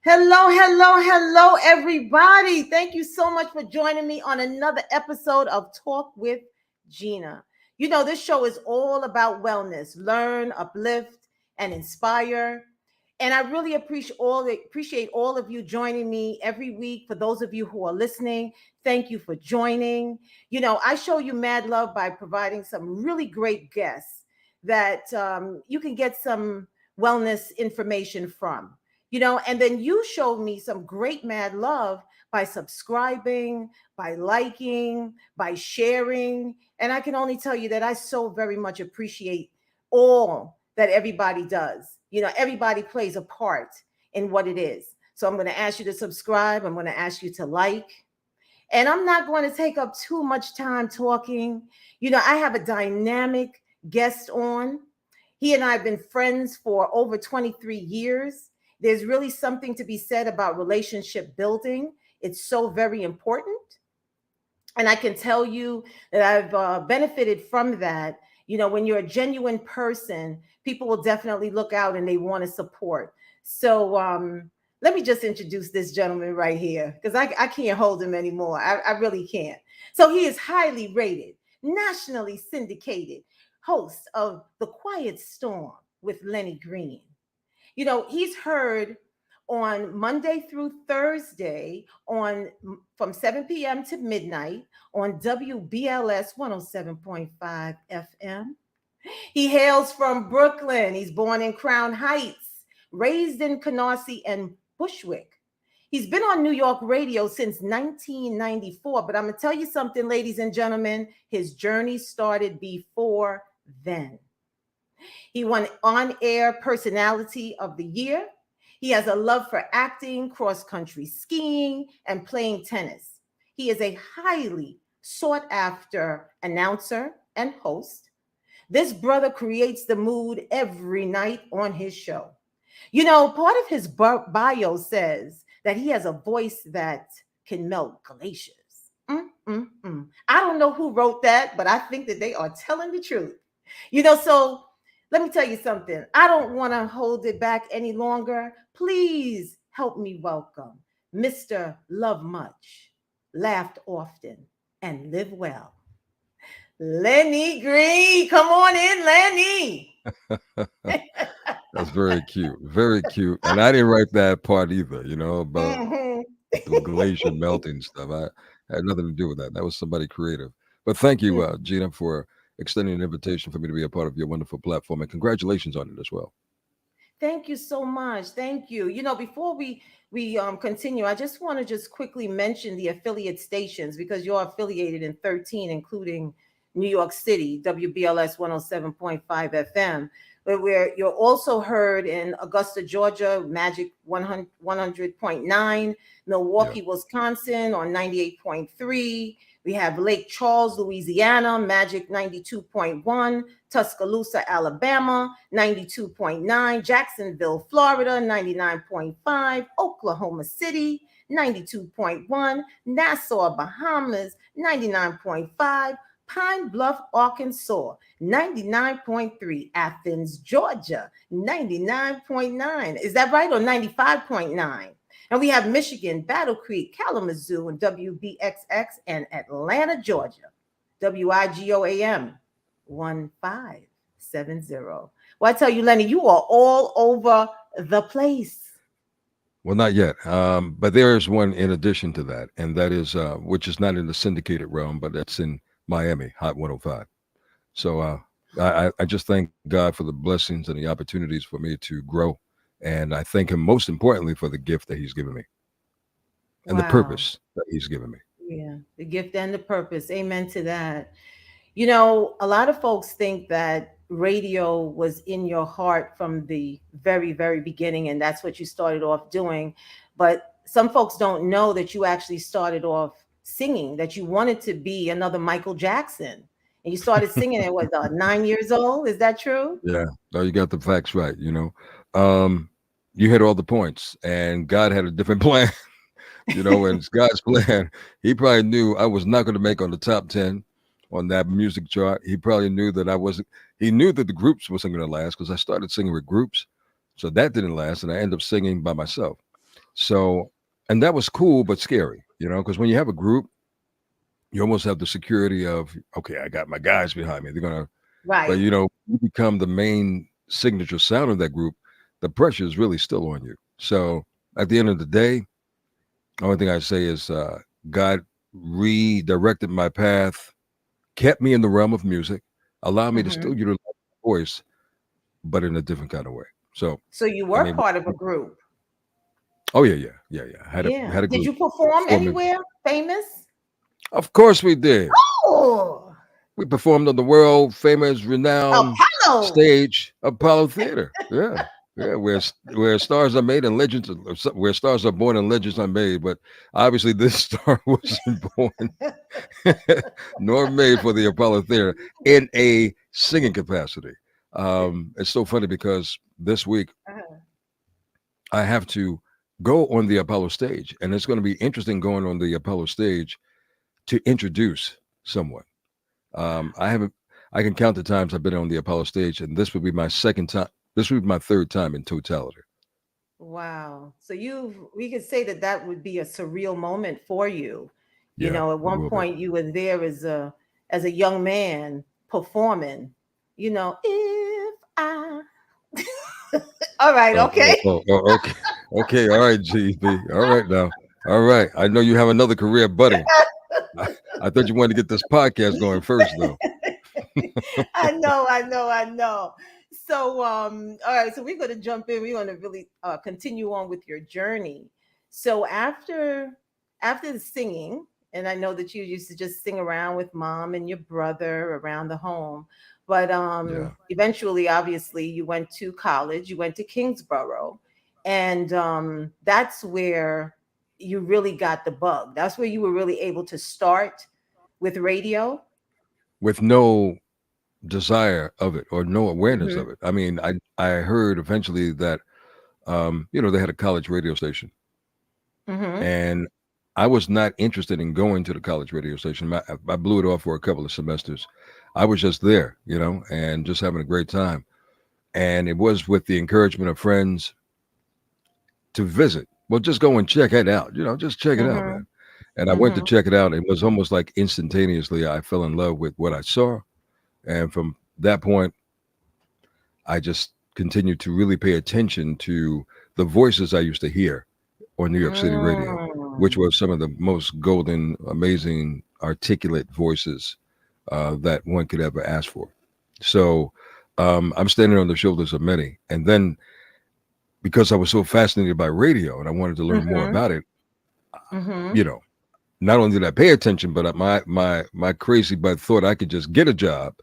Hello, hello, hello, everybody. Thank you so much for joining me on another episode of Talk with Gina. You know, this show is all about wellness, learn, uplift, and inspire. And I really appreciate all of you joining me every week. For those of you who are listening, thank you for joining. You know, I show you mad love by providing some really great guests that you can get some wellness information from. And then you showed me some great mad love by subscribing, by liking, by sharing. And I can only tell you that I so very much appreciate all that everybody does. Everybody plays a part in what it is. So I'm going to ask you to subscribe. I'm going to ask you to like. And I'm not going to take up too much time talking. I have a dynamic guest on. He and I have been friends for over 23 years. There's really something to be said about relationship building. It's so very important. And I can tell you that I've benefited from that. When you're a genuine person, people will definitely look out and they want to support. So let me just introduce this gentleman right here, because I can't hold him anymore. I really can't. So he is highly rated, nationally syndicated host of The Quiet Storm with Lenny Green. He's heard on Monday through Thursday from 7 p.m. to midnight on WBLS 107.5 FM. He hails from Brooklyn. He's born in Crown Heights, raised in Canarsie and Bushwick. He's been on New York radio since 1994, but I'm going to tell you something, ladies and gentlemen, his journey started before then. He won On-Air Personality of the Year. He has a love for acting, cross-country skiing, and playing tennis. He is a highly sought-after announcer and host. This brother creates the mood every night on his show. Part of his bio says that he has a voice that can melt glaciers. I don't know who wrote that, but I think that they are telling the truth. So let me tell you something. I don't want to hold it back any longer. Please help me welcome Mr. Love Much, Laughed Often, and Live Well, Lenny Green. Come on in, Lenny. That's very cute. Very cute. And I didn't write that part either, about the glacier melting stuff. I had nothing to do with that. That was somebody creative. But thank you, Gina, for extending an invitation for me to be a part of your wonderful platform. And congratulations on it as well. Thank you so much. Thank you. Before we continue, I just want to quickly mention the affiliate stations, because you're affiliated in 13, including New York City, WBLS 107.5 FM. Where you're also heard in Augusta, Georgia, Magic 100.9, Milwaukee, Wisconsin on 98.3. We have Lake Charles, Louisiana, Magic 92.1, Tuscaloosa, Alabama, 92.9, Jacksonville, Florida, 99.5, Oklahoma City, 92.1, Nassau, Bahamas, 99.5, Pine Bluff, Arkansas, 99.3, Athens, Georgia, 99.9. Is that right? Or 95.9? And we have Michigan, Battle Creek, Kalamazoo, and WBXX, and Atlanta, Georgia, WIGOAM 1570. Well, I tell you, Lenny, you are all over the place. Well, not yet. But there is one in addition to that, and that is, which is not in the syndicated realm, but that's in Miami, Hot 105. So I just thank God for the blessings and the opportunities for me to grow. And I thank him most importantly for the gift that he's given me and the purpose that he's given me. Yeah, the gift and the purpose. Amen to that. A lot of folks think that radio was in your heart from the very, very beginning, and that's what you started off doing. But some folks don't know that you actually started off singing, that you wanted to be another Michael Jackson. And you started singing at 9 years old? Is that true? Yeah. No, you got the facts right. You hit all the points, and God had a different plan. And it's God's plan. He probably knew I was not going to make on the top 10 on that music chart. He probably knew that he knew that the groups wasn't going to last, because I started singing with groups. So that didn't last, and I ended up singing by myself. So, and that was cool, but scary, because when you have a group, you almost have the security of, okay, I got my guys behind me. They're going to, but Right. you become the main signature sound of that group. The pressure is really still on you. So at the end of the day, the only thing I say is God redirected my path, kept me in the realm of music, allowed me to still Hmm. utilize my voice, but in a different kind of way. So, So you I were mean, part of a group. oh yeah. Had Yeah. a Did group you perform performing. anywhere famous? Of course we did. Oh, We performed on the world famous, renowned Apollo. stage, Apollo Theater. Yeah, yeah, where stars are made and legends, where stars are born and legends are made. But obviously, this star wasn't born nor made for the Apollo Theater in a singing capacity. It's so funny because this week Uh-huh. I have to go on the Apollo stage, and it's going to be interesting going on the Apollo stage to introduce someone. I haven't. I can count the times I've been on the Apollo stage, and this would be my second time. This would be my third time in totality. Wow. So we could say that that would be a surreal moment for you. You Yeah, know, at it one will be. point you were there as a young man performing, if I all right, okay. Okay, okay. All right, GB. All right now. All right. I know you have another career budding. I, I thought you wanted to get this podcast going first, though. I know. So all right, so we're gonna jump in. We're gonna really continue on with your journey. So after the singing, and I know that you used to just sing around with mom and your brother around the home, but Yeah. eventually, obviously, you went to college, you went to Kingsborough, and that's where you really got the bug. That's where you were really able to start with radio. With no desire of it or no awareness Hmm. of it. I mean, I heard eventually that they had a college radio station, Hmm. and I was not interested in going to the college radio station. I blew it off for a couple of semesters. I was just there, and just having a great time. And it was with the encouragement of friends to visit. Well, just go and check it out. Just check it out, Hmm. man. And I went to Hmm. check it out. It was almost like instantaneously I fell in love with what I saw. And from that point, I just continued to really pay attention to the voices I used to hear on New York City radio, which Mm. was some of the most golden, amazing, articulate voices that one could ever ask for. So I'm standing on the shoulders of many. And then because I was so fascinated by radio and I wanted to learn more Mhm. about it, Mhm. you know, not only did I pay attention, but my crazy butt thought I could just get a job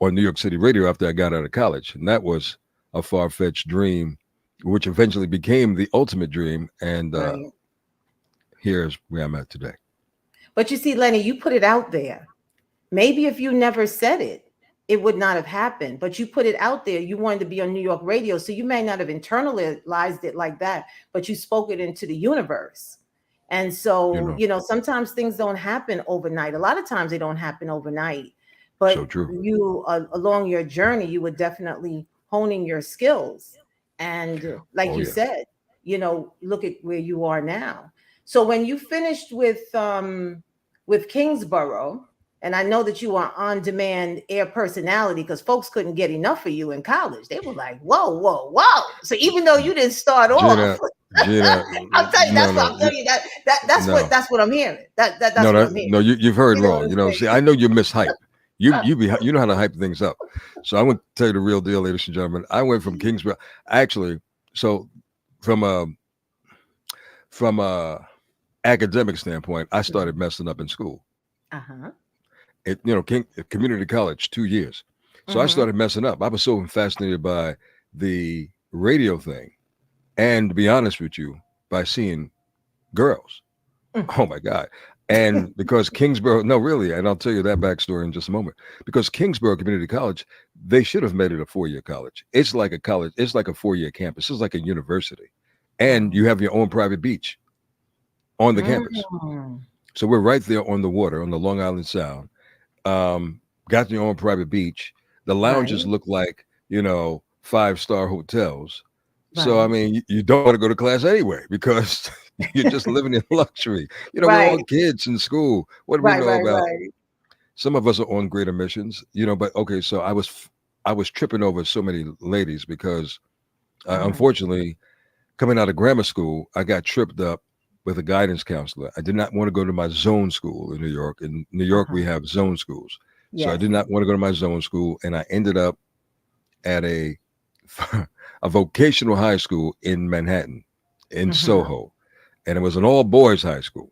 on New York City radio after I got out of college, and that was a far fetched dream, which eventually became the ultimate dream. And Right. here's where I'm at today. But you see, Lenny, you put it out there. Maybe if you never said it, it would not have happened. But you put it out there. You wanted to be on New York radio. So you may not have internalized it like that, but you spoke it into the universe. And You so, know, sometimes things don't happen overnight. A lot of times they don't happen overnight. so But true. you, along your journey, you were definitely honing your skills. And like Oh you yeah. said, look at where you are now. So when you finished with Kingsborough, and I know that you are on demand air personality because folks couldn't get enough of you in college. They were like, whoa, whoa, whoa. So even though you didn't start off, Gina, Gina, I'll tell you no, that's what no, I'm telling you. That's what no, I'm hearing. That's no, what no, I'm hearing. no. You've heard You know what wrong. I'm See, I saying? know you miss hype. You know how to hype things up. So I want to tell you the real deal, ladies and gentlemen. I went from Kingsborough. Actually, so from a from a academic standpoint, I started messing up in school. Uh-huh. Community college, 2 years. So I Mm-hmm. started messing up. I was so fascinated by the radio thing, and to be honest with you, by seeing girls. Oh my God. And because Kingsborough, no, really, and I'll tell you that backstory in just a moment. Because Kingsborough Community College, they should have made it a 4-year college. It's like a college, it's like a 4-year campus. It's like a university. And Wow. you have your own private beach on the campus. Mm. So we're right there on the water on the Long Island Sound. Got your own private beach. The lounges Right. look like, 5-star hotels. So I Right. mean, you don't want to go to class anyway because you're just living in luxury. We're all Right. kids in school. What do we Right. know Right. about? Right. Some of us are on greater missions, but okay. So I was tripping over so many ladies because Uh-huh. unfortunately, coming out of grammar school, I got tripped up with a guidance counselor. I did not want to go to my zone school in New York. In New York, we Uh-huh. have zone schools. So I Yes. did not want to go to my zone school, and I ended up at a a vocational high school in Manhattan, in Mm-hmm. Soho, and it was an all boys high school.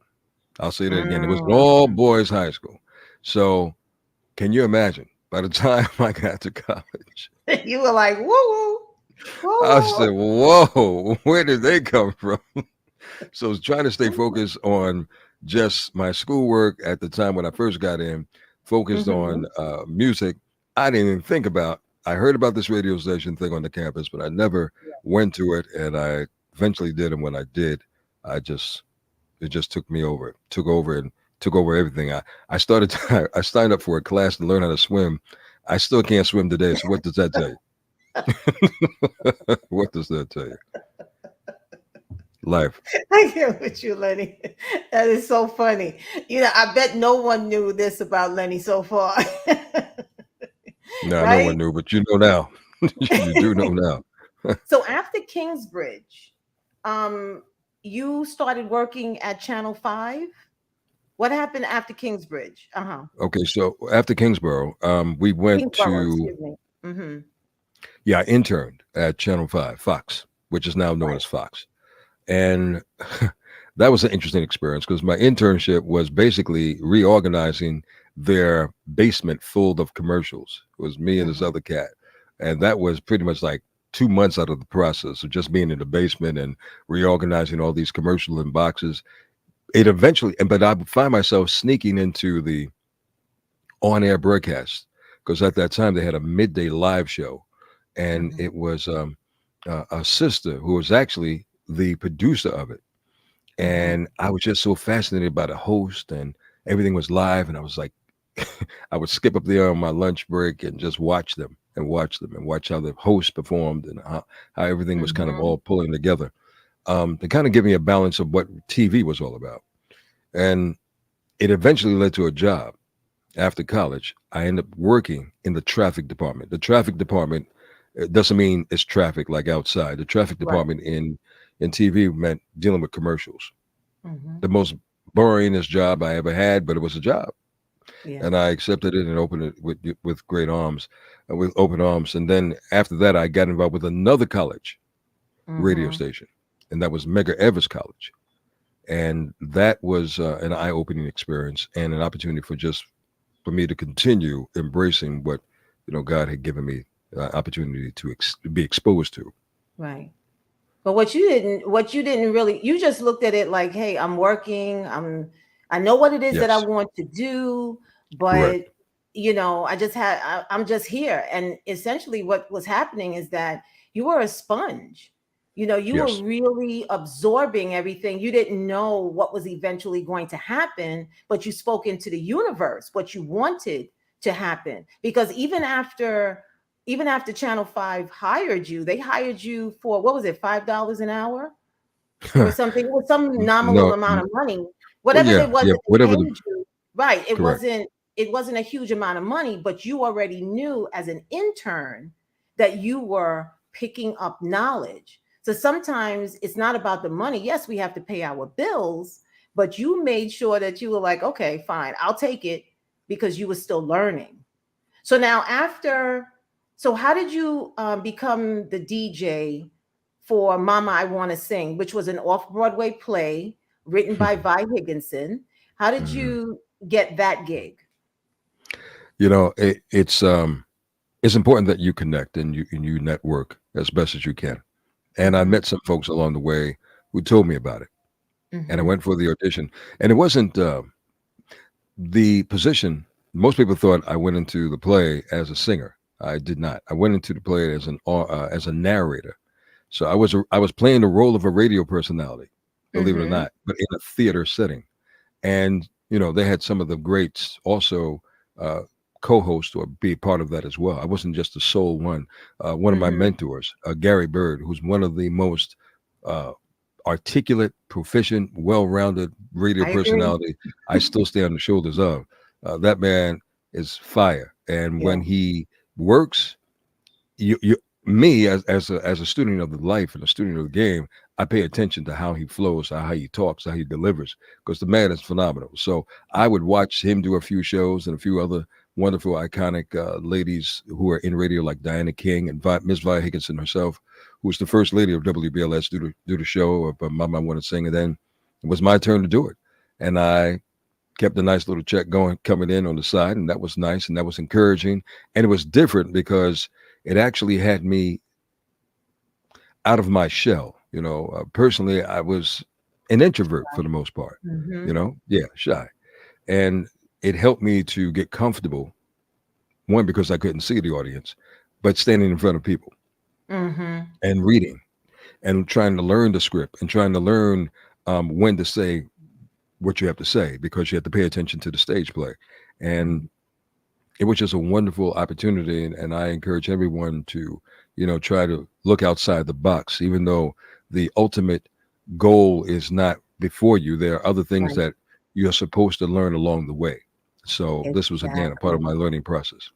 I'll say that again. It was an all Mm. boys high school. So can you imagine? By the time I got to college, You were like, woo woo, woo I said, woo. "Whoa, where did they come from?" So I was trying to stay focused on just my schoolwork at the time when I first got in, focused Mm-hmm. on music. I didn't even think about. I heard about this radio station thing on the campus, but I never went to it, and I eventually did. And when I did, I just it just took me over, took over everything. I started. I signed up for a class to learn how to swim. I still can't swim today. So what does that tell you? What does that tell you? Life. I get with you, Lenny. That is so funny. I bet no one knew this about Lenny so far. No, no one Right? knew, but you know now. You do know now. So after Kingsbridge, um, you started working at Channel 5. What happened after Kingsbridge? Uh-huh. Okay, so after Kingsborough, we went Kingsborough, to excuse me. Mm-hmm. I interned at Channel 5, Fox, which is now known Right. as Fox. And that was an interesting experience because my internship was basically reorganizing their basement full of commercials. It was me and this Mm-hmm. other cat. And that was pretty much like 2 months out of the process of just being in the basement and reorganizing all these commercial in boxes. It eventually, but I would find myself sneaking into the on-air broadcast because at that time they had a midday live show, and Mm-hmm. it was a sister who was actually the producer of it, Mm-hmm. and I was just so fascinated by the host and everything was live, and I was like, I would skip up there on my lunch break and just watch them and watch them and watch how the host performed and how everything was kind of Mm-hmm. all pulling together. To kind of give me a balance of what TV was all about, and it eventually led to a job after college. I ended up working in the traffic department. The traffic department doesn't mean it's traffic like outside. The traffic Right. department in TV meant dealing with commercials. Mm-hmm. The most boringest job I ever had, but it was a job, Yeah. and I accepted it and opened it with great arms, with open arms. And then after that, I got involved with another college radio Mm-hmm. station, and that was Medgar Evers College. And that was an eye-opening experience and an opportunity for me to continue embracing what God had given me opportunity to be exposed to. Right. But what you didn't really, you just looked at it like, hey, I'm working, I know what it is that I Yes, want to do, correct. but I'm just here. And essentially what was happening is that you were a sponge. You were Yes, really absorbing everything. You didn't know what was eventually going to happen, but you spoke into the universe what you wanted to happen. Because even after Channel 5 hired you, they hired you for, what was it, $5 an hour or something? It was some nominal no, amount of money. well, Whatever it was yeah, that they whatever the paid you, right? It correct. wasn't it wasn't a huge amount of money, but you already knew as an intern that you were picking up knowledge. So sometimes it's not about the money. Yes, we have to pay our bills, but you made sure that you were like, okay, fine, I'll take it because you were still learning. So now so how did you become the DJ for Mama I Want to Sing, which was an off-Broadway play written by Vi Higginson? How did Mhm. you get that gig? It's important that you connect and you network as best as you can. And I Mm-hmm. met some folks along the way who told me about it, and I Mm-hmm. went for the audition. And it wasn't the position. Most people thought I went into the play as a singer. I did not. I went into the play as a narrator. So I was playing the role of a radio personality, believe it or Mm-hmm. not, but in a theater setting. And they had some of the greats also uh, co-host or be part of that as well. I wasn't just the sole one. One of my Mm-hmm. mentors, Gary Bird, who's one of the most uh, articulate, proficient, well-rounded radio I agree. personality I still stay on the shoulders of. That man is fire, and Yeah. when he works, you me as a student of the life and a student of the game, I pay attention to how he flows, how he talks, how he delivers, because the man is phenomenal. So I would watch him do a few shows and a few other wonderful, iconic ladies who are in radio, like Diana King and Miss Vi Higginson herself, who was the first lady of WBLS, do the show of Mama I Want to Sing. And then it was my turn to do it, and I kept a nice little check going coming in on the side, and that was nice and that was encouraging. And it was different because it actually had me out of my shell. Personally, I was an introvert for the most part. Mm-hmm. Yeah, shy, and it helped me to get comfortable. One, because I couldn't see the audience, but standing in front of people Mm-hmm. and reading and trying to learn the script and trying to learn when to say what you have to say, because you have to pay attention to the stage play. And it was just a wonderful opportunity. And I encourage everyone to, try to look outside the box, even though the ultimate goal is not before you. There are other things Right. that you're supposed to learn along the way. So this was, again, a part of Exactly. my learning process.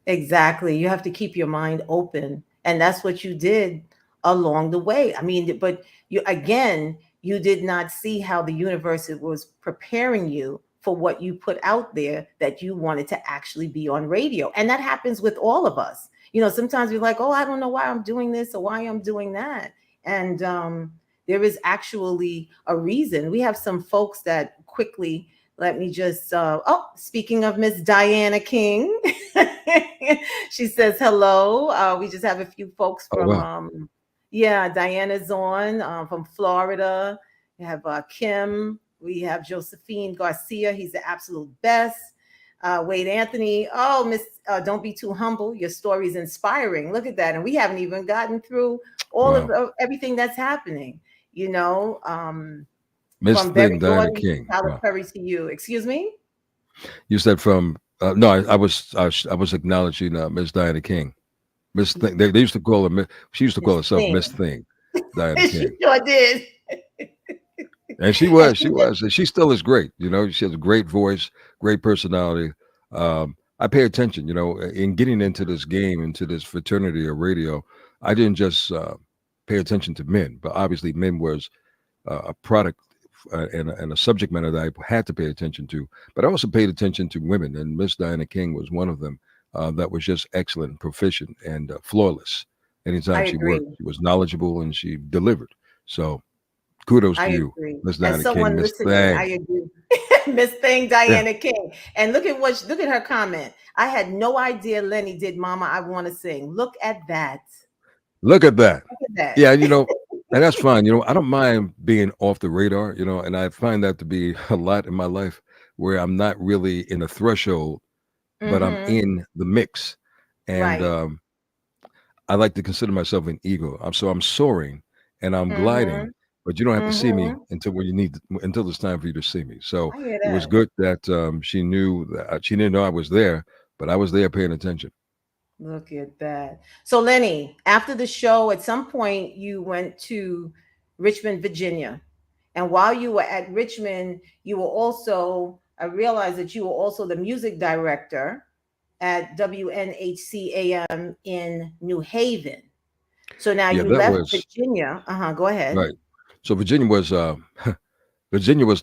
Exactly. You have to keep your mind open. And that's what you did along the way. I mean, but you did not see how the universe was preparing you for what you put out there, that you wanted to actually be on radio. And that happens with all of us. Sometimes we're like, oh, I don't know why I'm doing this or why I'm doing that. And there is actually a reason. We have some folks that quickly, let me just, speaking of Miss Diana King, she says hello. We just have a few folks Oh, from, wow. yeah, Diana's on from Florida. We have Kim. We have Josephine Garcia. He's the absolute best. Wade Anthony. Oh, Miss, don't be too humble. Your story is inspiring. Look at that. And we haven't even gotten through all of Wow. everything that's happening. You know, Miss from Berry Thing, Diana Gordy to King. Tyler Wow. Perry to you. Excuse me? You said from, no, I was acknowledging Miss Diana King. Miss Thing. They used to call her, she used to call Miss herself Miss Thing. Thing, Diana She King. sure did. And she And was, she she just, was, and she still is great. She has a great voice, great personality. I pay attention, in getting into this game, into this fraternity of radio. I didn't just pay attention to men, but obviously men was a product and a subject matter that I had to pay attention to. But I also paid attention to women, and Miss Diana King was one of them that was just excellent and proficient and flawless. I Anytime she worked, agree. she was knowledgeable and she delivered. So kudos to I you, agree. Miss As Diana King, someone Miss listening, I Thang. agree. Miss Thing Yeah, Diana King. And look at her comment. I had no idea Lenny did Mama I Want to Sing. Look at that. look at that. Look at that. Yeah, and that's fine. I don't mind being off the radar, and I find that to be a lot in my life where I'm not really in the threshold, but I'm Mm-hmm. in the mix. And Right. I like to consider myself an eagle. I'm soaring and I'm gliding, Mm-hmm. but you don't have to see me Mm-hmm. until it's time for you to see me. So I hear it was that. good that she knew that she didn't know I was there, but I was there paying attention. Look at that. So Lenny, after the show, at some point you went to Richmond, Virginia. And while you were at Richmond, you were also, I realized that you were also the music director at WNHCAM in New Haven. So now Yeah, you that left was Virginia. Go ahead. right. So Virginia was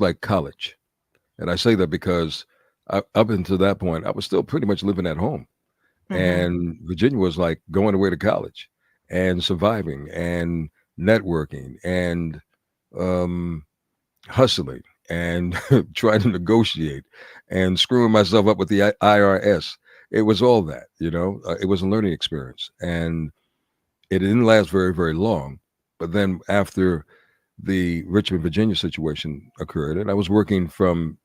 like college. And I say that because up until that point, I was still pretty much living at home. Mm-hmm. And Virginia was like going away to college and surviving and networking and um, hustling and trying to negotiate and screwing myself up with the IRS. It was all that, it was a learning experience. And it didn't last very, very long. But then after the Richmond, Virginia situation occurred, and I was working from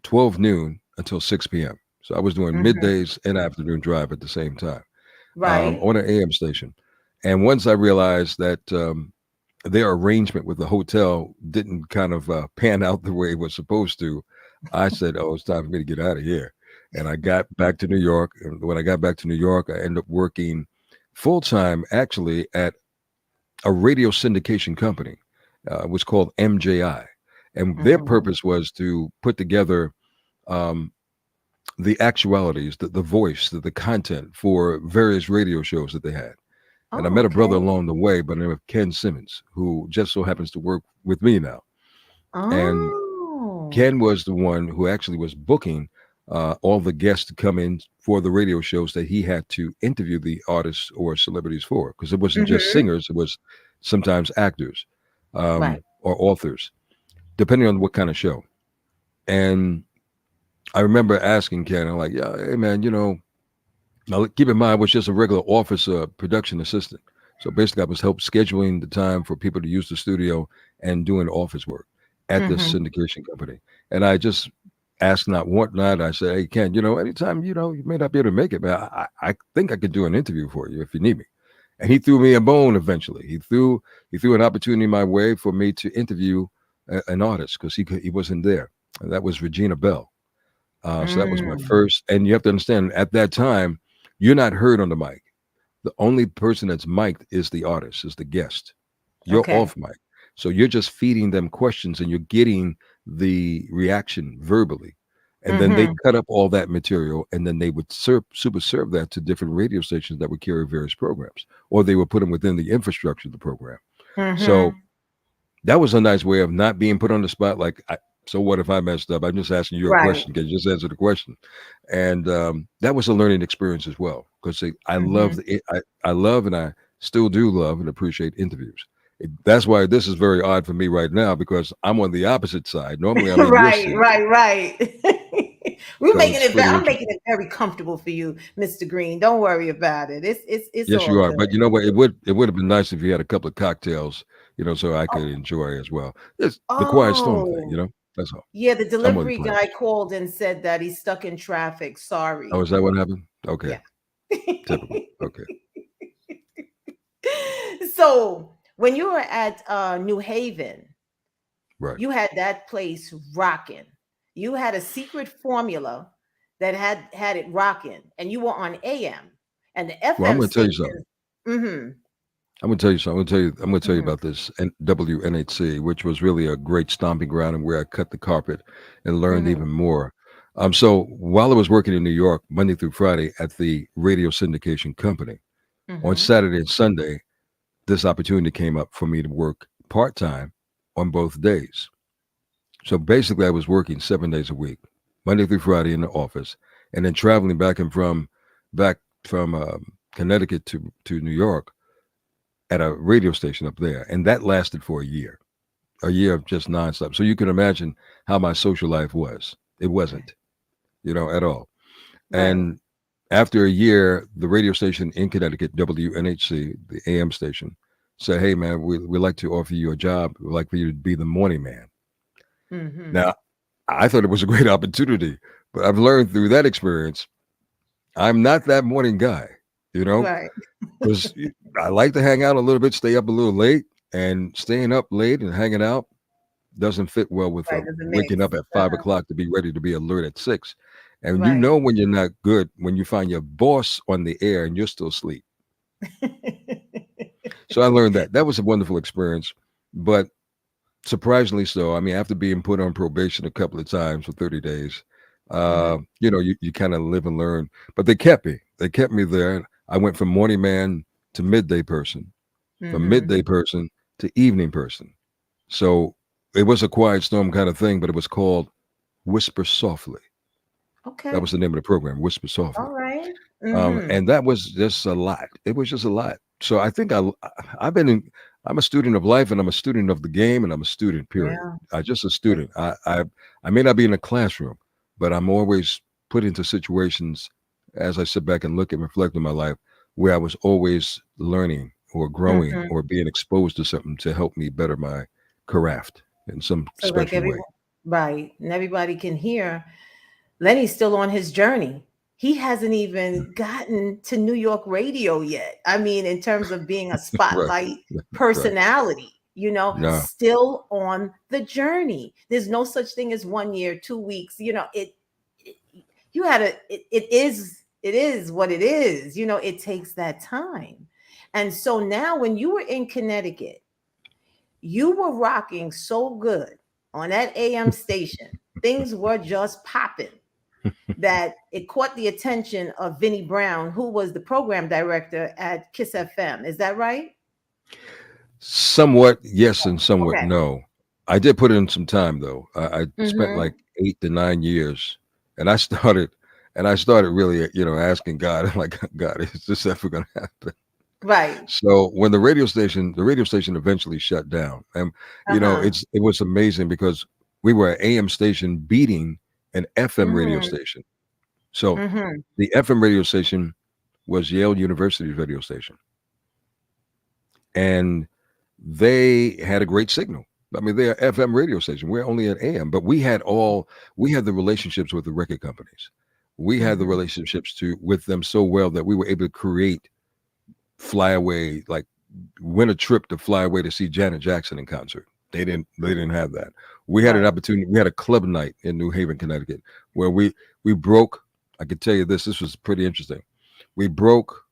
12 noon until 6 p.m. So I was doing Mm-hmm. middays and afternoon drive at the same time Right. on an AM station. And once I realized that their arrangement with the hotel didn't kind of pan out the way it was supposed to, I said, "Oh, it's time for me to get out of here." And I got back to New York. And when I got back to New York, I ended up working full time actually at a radio syndication company. It was called MJI. And their Mhm. purpose was to put together um, the actualities, the voice, the content for various radio shows that they had. And I Oh, met a brother okay. along the way by the name of Ken Simmons, who just so happens to work with me now. And Oh. Ken was the one who actually was booking all the guests to come in for the radio shows that he had to interview the artists or celebrities for, because it wasn't just Mhm. singers; it was sometimes actors Right. or authors, depending on what kind of show. And I remember asking Ken, I'm like, "Yeah, hey man, now keep in mind, I was just a regular office production assistant. So basically, I was help scheduling the time for people to use the studio and doing office work at this Mhm. syndication company. And I just asked not, want not. I said, hey, Ken, anytime, you may not be able to make it, but I think I could do an interview for you if you need me. And he threw me a bone eventually. He threw an opportunity my way for me to interview an artist because he wasn't there. And that was Regina Bell. So that was my Mm. first. And you have to understand, at that time, you're not heard on the mic. The only person that's mic'd is the artist, is the guest. You're Okay. off mic. So you're just feeding them questions and you're getting the reaction verbally. And then they Mhm. cut up all that material and then they would super serve that to different radio stations that would carry various programs, or they would put them within the infrastructure of the program. So Mhm. that was a nice way of not being put on the spot. Like, so what if I messed up? I'm just asking you a Right. question. Can you just answer the question? And that was a learning experience as well because I love Mhm. I love and I still do love and appreciate interviews. That's why this is very odd for me right now because I'm on the opposite side. Normally, I'm in your Right, seat, right, right. We're so making it's it. pretty I'm interesting. making it very comfortable for you, Mr. Green. Don't worry about it. It's Yes, all you are. good. But you know what? It would have been nice if you had a couple of cocktails, so I Oh, could enjoy as well. It's the quiet storm thing, oh, That's all. yeah. The I'm only delivery playing. guy called and said that he's stuck in traffic. Oh, Sorry. is that what happened? Okay, Yeah. typical. Okay, So when you were at New Haven, right. you had that place rocking. You had a secret formula that had it rocking, and you were on AM and the Well, I'm FM going to tell you something. stations. Mm-hmm. I'm going to tell you something. I'm going to tell you Mm-hmm. about this WNHC, which was really a great stomping ground and where I cut the carpet and learned Mm-hmm. even more. So while I was working in New York Monday through Friday at the radio syndication company, on Mm-hmm. Saturday and Sunday, this opportunity came up for me to work part time on both days. So basically, I was working 7 days a week, Monday through Friday in the office, and then traveling back from Connecticut to New York at a radio station up there, and that lasted for a year of just nonstop. So you can imagine how my social life was. It wasn't, at all. Right. And after a year, the radio station in Connecticut, WNHC, the AM station, said, "Hey, man, we'd like to offer you a job. We'd like for you to be the morning man." Mm-hmm. Now, I thought it was a great opportunity, but I've learned through that experience, I'm not that morning guy, you know, Right. because I like to hang out a little bit, stay up a little late, and staying up late and hanging out doesn't fit well with Right. Doesn't waking mix. up at 5 o'clock to be ready to be alert at 6. And you Right. know when you're not good when you find your boss on the air and you're still asleep. So I learned that. That was a wonderful experience, but surprisingly so. I mean, after being put on probation a couple of times for 30 days, Mm-hmm. you kind of live and learn. But they kept me. They kept me there. I went from morning man to midday person, from Mm-hmm. midday person to evening person. So it was a quiet storm kind of thing, but it was called Whisper Softly. That Okay. was the name of the program, Whisper Softly. All right. Mm-hmm. And that was just a lot. It was just a lot. So I think I've been in, I'm a student of life and I'm a student of the game and I'm a student, period. Yeah. I just a student. I may not be in a classroom, but I'm always put into situations as I sit back and look and reflect on my life where I was always learning or growing Mm-hmm. or being exposed to something to help me better my craft in some So like special way. everyone, right, and everybody can hear Lenny's still on his journey. He hasn't even gotten to New York radio yet. I mean, in terms of being a Right. spotlight Right. personality, No. still on the journey. There's no such thing as 1 year, 2 weeks. you had it is what it is. You know, it takes that time. And so now when you were in Connecticut, you were rocking so good on that AM station. Things were just popping that it caught the attention of Vinnie Brown, who was the program director at Kiss FM. Is that right? Somewhat yes and somewhat Okay. no. I did put in some time though. I spent Mm-hmm. like 8 to 9 years, and I started really, asking God, like, God, is this ever going to happen? Right. So when the radio station eventually shut down, and Uh-huh. it was amazing because we were an AM station beating an FM radio Mm-hmm. station. So Mm-hmm. the FM radio station was Yale University's radio station, and they had a great signal. I mean, they're an FM radio station. We're only an AM, but we had the relationships with the record companies. We had the Mm-hmm. relationships with them so well that we were able to create flyaway, like win a trip to fly away to see Janet Jackson in concert. They didn't have that. We had an Right. opportunity. We had a club night in New Haven, Connecticut, where we broke. I could tell you this was pretty interesting. We broke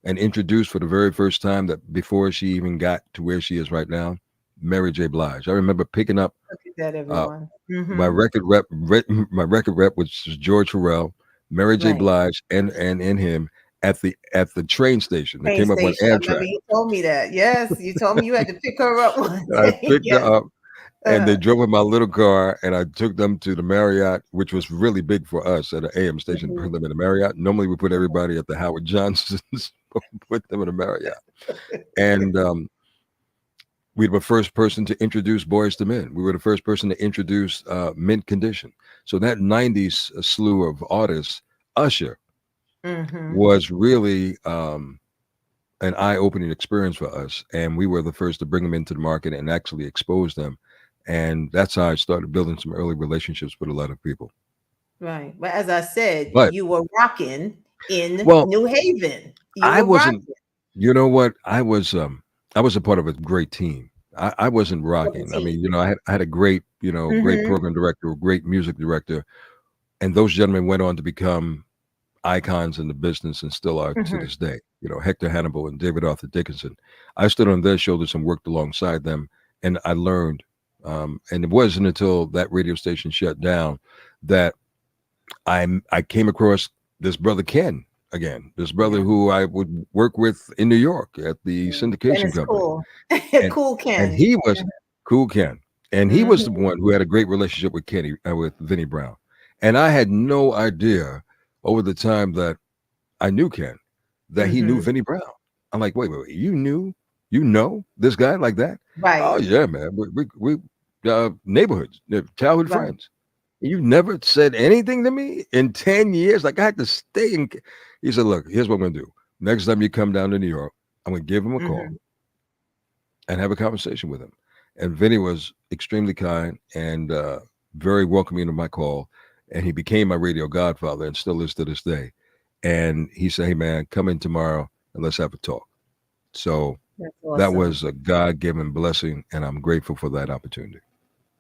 and introduced for the very first time, that before she even got to where she is right now, Mary J. Blige. I remember picking up Look at that, uh, everyone. my Mm-hmm. record rep, which is George Farrell, Mary J. Right. Blige, and in him at the train station that Train came up on station. I remember Amtrak. you told me that. Yes, you told me you had to pick her up one I day. picked her Yes. up, and they Uh, drove in my little car, and I took them to the Marriott, which was really big for us at an AM station. Put mhm. them in the Marriott. Normally, we put everybody at the Howard Johnson's, put them in the Marriott, and we were the first person to introduce Boys to Men. We were the first person to introduce Mint Condition. So that '90s slew of artists, Usher Mhm. was really an eye-opening experience for us, and we were the first to bring them into the market and actually expose them. And that's how I started building some early relationships with a lot of people. Right. But as I said, But you were rocking in well, New Haven. You I were wasn't. rocking. You know what? I was a part of a great team. I wasn't What the rocking. I team? mean, I had a great Mhm. program director, a great music director, and those gentlemen went on to become icons in the business and still are to Mhm. this day. Hector Hannibal and David Arthur Dickinson. I stood on their shoulders and worked alongside them, and I learned. And it wasn't until that radio station shut down that I came across this brother Ken again. This brother Yeah. who I would work with in New York at the Ken syndication is company, cool. and Cool and Ken. he was Cool Ken, and he was the Mhm. one who had a great relationship with with Vinnie Brown, and I had no idea over the time that I knew Ken that he knew Mhm. Vinnie Brown. I'm like, wait, you know this guy like that? Oh Right. yeah, man. We neighborhoods, childhood Right. friends. You never said anything to me in 10 years. Like I had to stay in. He said, look, here's what I'm gonna do. Next time you come down to New York, I'm gonna give him a call Mhm. and have a conversation with him. And Vinny was extremely kind and very welcoming of my call. And he became my radio godfather and still is to this day. And he said, hey, man, come in tomorrow and let's have a talk. So That's that awesome. was a God given blessing. And I'm grateful for that opportunity.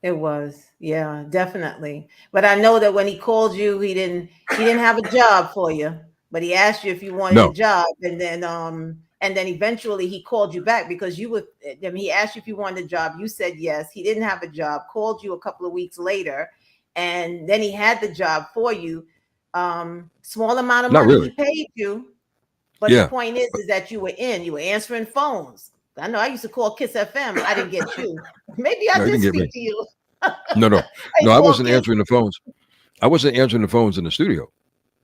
It was. Yeah, definitely. But I know that when he called you, he didn't have a job for you, but he asked you if you wanted a No, job, and then eventually he called you back because you would I mean, he asked you if you wanted a job. You said yes. He didn't have a job, called you a couple of weeks later, and then he had the job for you. Small amount of not money really. he paid you, but the Yeah, point is that you were answering phones. I know I used to call Kiss FM. I didn't get you. Maybe I no, he did didn't get me. speak to you. No, no, I no, I call wasn't Kiss. answering the phones. I wasn't answering the phones in the studio.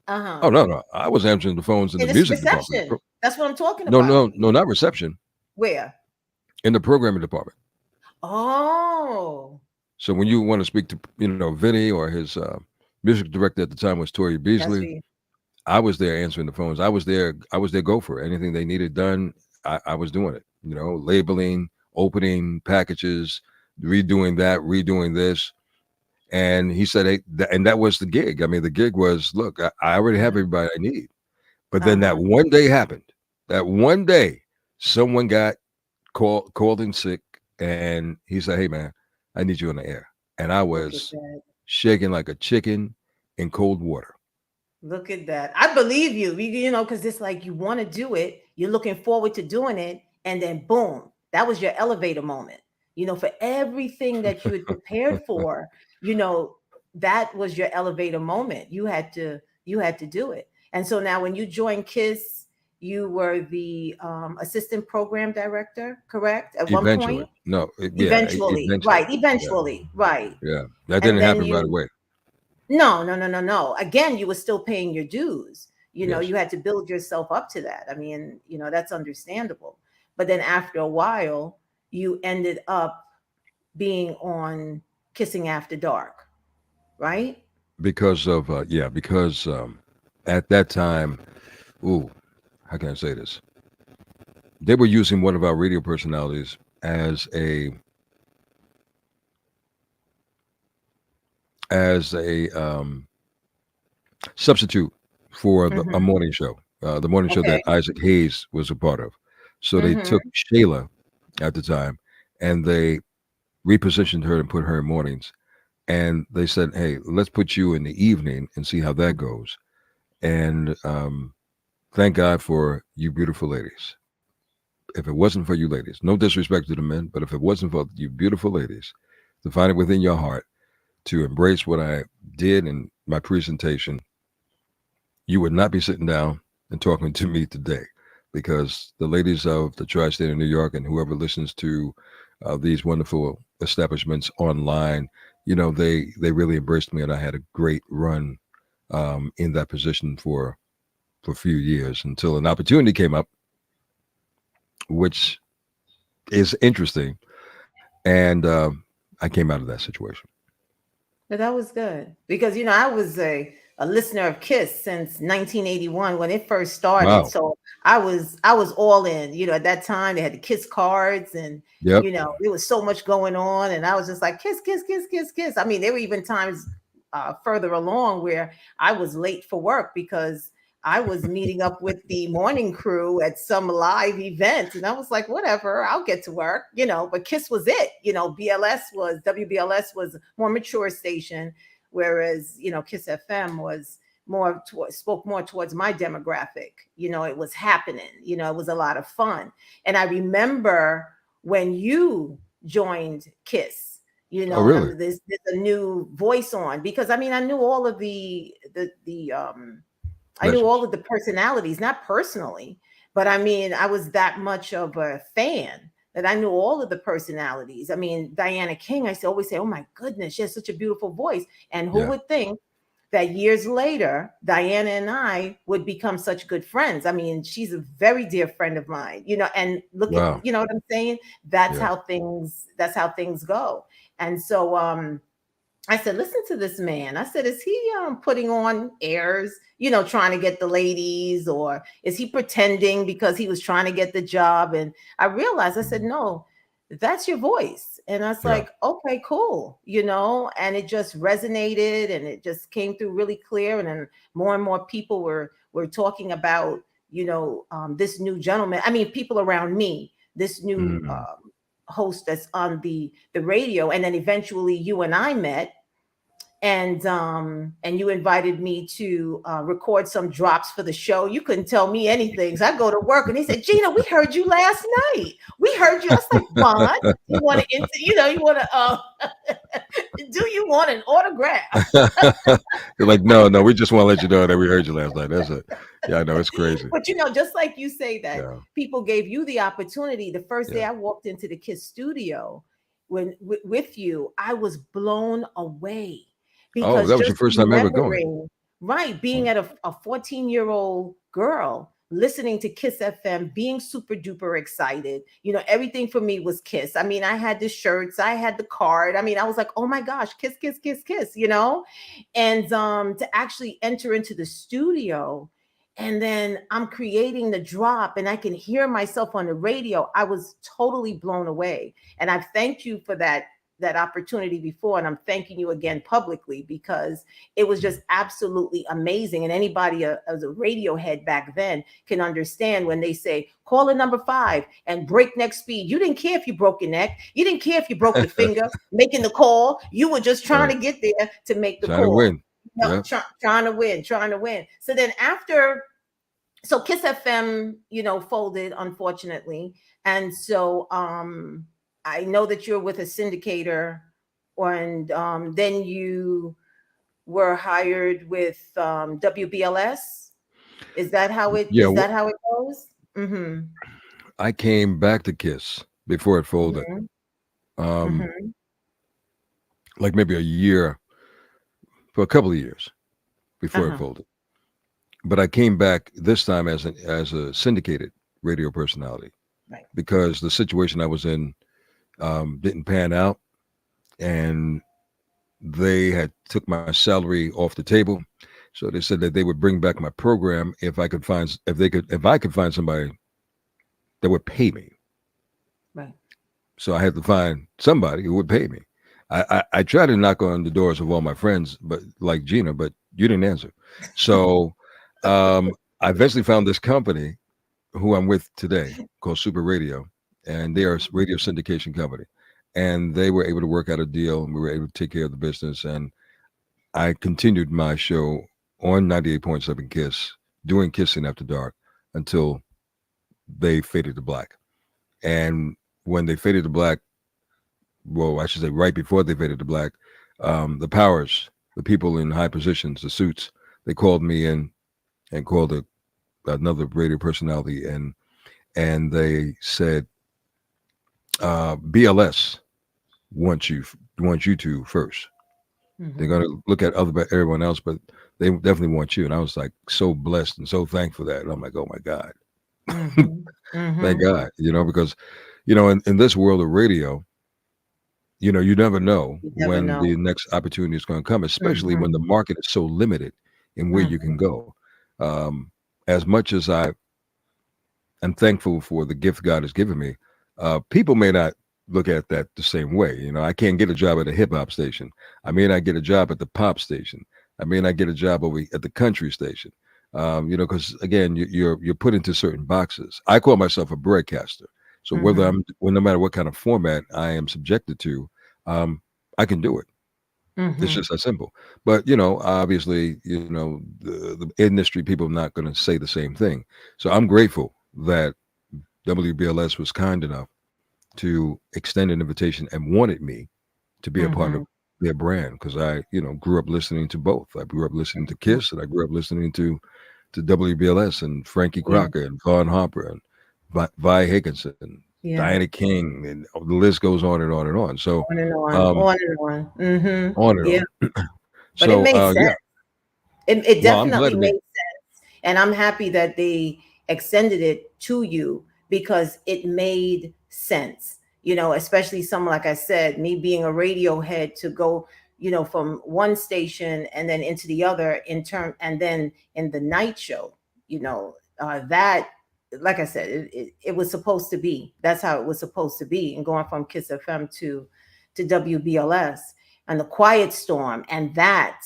Oh, Uh-huh. no, no. I was answering the phones in the And it's music department. reception. That's what I'm talking No, about. no, no, not reception, Where? in the programming department. Oh, So when you want to speak to, Vinny, or his music director at the time was Tori that's Beasley, for you. I was there answering the phones. I was there. I was their gopher. Anything they needed done, I was doing it. Labeling, opening packages, redoing this. And he said, hey, and that was the gig. I mean, the gig was, look, I already have Mhm. everybody I need. But then that Uh-huh. one day happened. That one day, someone got called in sick, and he said, hey, man, I need you on the air. And I Look at was that. shaking like a chicken in cold water. Look at that. I believe you, because it's like you want to do it, you're looking forward to doing it, and then boom, that was your elevator moment. For everything that you had prepared for, you know, that was your elevator moment. You had to do it. And so now when you joined KISS, you were the assistant program director, correct? At one Eventually, point? no, Eventually, eventually, right, yeah, eventually, right. yeah. That And didn't then happen right you away. no, no, no, no, no. Again, you were still paying your dues. Yes, You had to build yourself up to that. I mean, that's understandable. But then after a while, you ended up being on Kissing After Dark, right? because of because at that time, ooh, how can I say this? They were using one of our radio personalities as a substitute for a Mm-hmm. morning show, the morning show that Okay. Isaac Hayes was a part of. So they Mm-hmm. took Shayla at the time, and they repositioned her and put her in mornings. And they said, "Hey, let's put you in the evening and see how that goes." And thank God for you, beautiful ladies. If it wasn't for you, ladies, no disrespect to the men, but if it wasn't for you, beautiful ladies, to find it within your heart to embrace what I did in my presentation, you would not be sitting down and talking to me today, because the ladies of the tri-state of New York and whoever listens to these wonderful establishments online, they really embraced me, and I had a great run in that position for a few years until an opportunity came up, which is interesting, and I came out of that situation. But that was good because I was a listener of Kiss since 1981 when it first started. Wow. So I was all in. At that time they had the Kiss cards, and Yep. there was so much going on, and I was just like Kiss, Kiss, Kiss, Kiss, Kiss. I mean, there were even times further along where I was late for work because I was meeting up with the morning crew at some live event. And I was like, whatever, I'll get to work, but Kiss was it. WBLS was more mature station, whereas, Kiss FM was spoke more towards my demographic. It was happening, it was a lot of fun. And I remember when you joined Kiss, Oh, and really? there's a new voice on because I mean I knew all of the I knew all Legends. of the personalities, not personally, but I mean, I was that much of a fan that I knew all of the personalities. I mean, Diana King, I used to always say, oh my goodness, she has such a beautiful voice. And who Yeah. would think that years later, Diana and I would become such good friends? I mean, she's a very dear friend of mine, and look at, Wow. you know what I'm saying? That's Yeah. how things go. And so, I said, listen to this man. I said, is he putting on airs, trying to get the ladies, or is he pretending because he was trying to get the job? And I realized, I said, no, that's your voice. And I was Yeah. like, okay, cool, and it just resonated and it just came through really clear. And then more and more people were talking about, this new gentleman. I mean, people around me, this new Mm. host that's on the radio, and then eventually you and I met, and you invited me to record some drops for the show. You couldn't tell me anything, so I go to work and they said, Gina, we heard you last night. We heard you. I was like, what? You want to you want to do you want an autograph? You're like, no, no, we just want to let you know that we heard you last night. That's it. Yeah, I know, it's crazy. But just like you say that Yeah. people gave you the opportunity. The first day Yeah. I walked into the Kiss studio with you, I was blown away Oh, because that was your just first time ever going. remembering, right, being Wow. at a 14-year-old girl listening to Kiss FM, being super duper excited. Everything for me was Kiss. I mean, I had the shirts, I had the card. I mean, I was like, oh my gosh, Kiss, Kiss, Kiss, Kiss, and to actually enter into the studio, and then I'm creating the drop and I can hear myself on the radio. I was totally blown away. And I've thanked you for that opportunity before, and I'm thanking you again publicly because it was just absolutely amazing. And anybody as a radio head back then can understand when they say call a number 5 and breakneck speed. You didn't care if you broke your neck, you didn't care if you broke your finger making the call. You were just trying Right. to get there to make the Trying to call. win. No, trying to win. So then after, so Kiss FM, folded, unfortunately. And so I know that you're with a syndicator, and then you were hired with WBLS. Is that how it Yeah, goes? Mm-hmm. I came back to Kiss before it folded. Mm-hmm. Um, Mm-hmm. like maybe a year, for a couple of years before it Uh-huh. folded. But I came back this time as a syndicated radio personality Right. because the situation I was in didn't pan out, and they had took my salary off the table. So they said that they would bring back my program if I could find somebody that would pay me. Right. So I had to find somebody who would pay me. I tried to knock on the doors of all my friends, but like Gina, but you didn't answer. So I eventually found this company who I'm with today called Super Radio, and they are a radio syndication company. And they were able to work out a deal, and we were able to take care of the business. And I continued my show on 98.7 Kiss, doing Kissing After Dark until they faded to black. And when they faded to black, well, I should say right before they faded to black, the powers, the people in high positions, the suits, they called me in and called another radio personality, and they said, BLS wants you to first. Mm-hmm. They're going to look at everyone else, but they definitely want you. And I was like so blessed and so thankful for that. And I'm like, oh my God, thank God, because, in this world of radio, you never know when the next opportunity is going to come, especially when the market is so limited in where you can go. As much as I'm thankful for the gift God has given me, people may not look at that the same way. I can't get a job at a hip hop station. I may not get a job at the pop station. I may not get a job over at the country station. Because again, you're put into certain boxes. I call myself a broadcaster. So no matter what kind of format I am subjected to, I can do it. It's just that simple. But obviously, the industry people are not going to say the same thing. So I'm grateful that WBLS was kind enough to extend an invitation and wanted me to be a part of their brand, because I, grew up listening to both. I grew up listening to Kiss, and I grew up listening to WBLS and Frankie Crocker and Vaughn Harper and Vi Higginson and Diana King, and the list goes on and on and on. So on and on. on and on. But So, it made sense. yeah. It definitely made sense. And I'm happy that they extended it to you, because it made sense, especially someone, like I said, me being a radio head, to go, from one station and then into the other and then in the night show, that, like I said, it was supposed to be. That's how it was supposed to be. And going from Kiss FM to WBLS, and the Quiet Storm, and that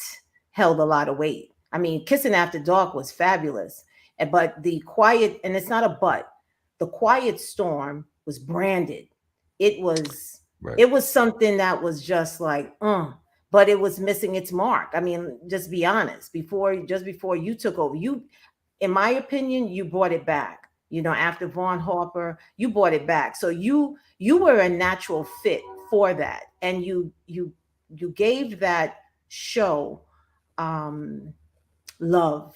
held a lot of weight. I mean, Kissing After Dark was fabulous, but the Quiet, and it's not a but, the Quiet Storm was branded. It was something that was just like, but it was missing its mark. I mean, just be honest. Before you took over, in my opinion, you brought it back. After Vaughn Harper, you brought it back. So you were a natural fit for that, and you gave that show love.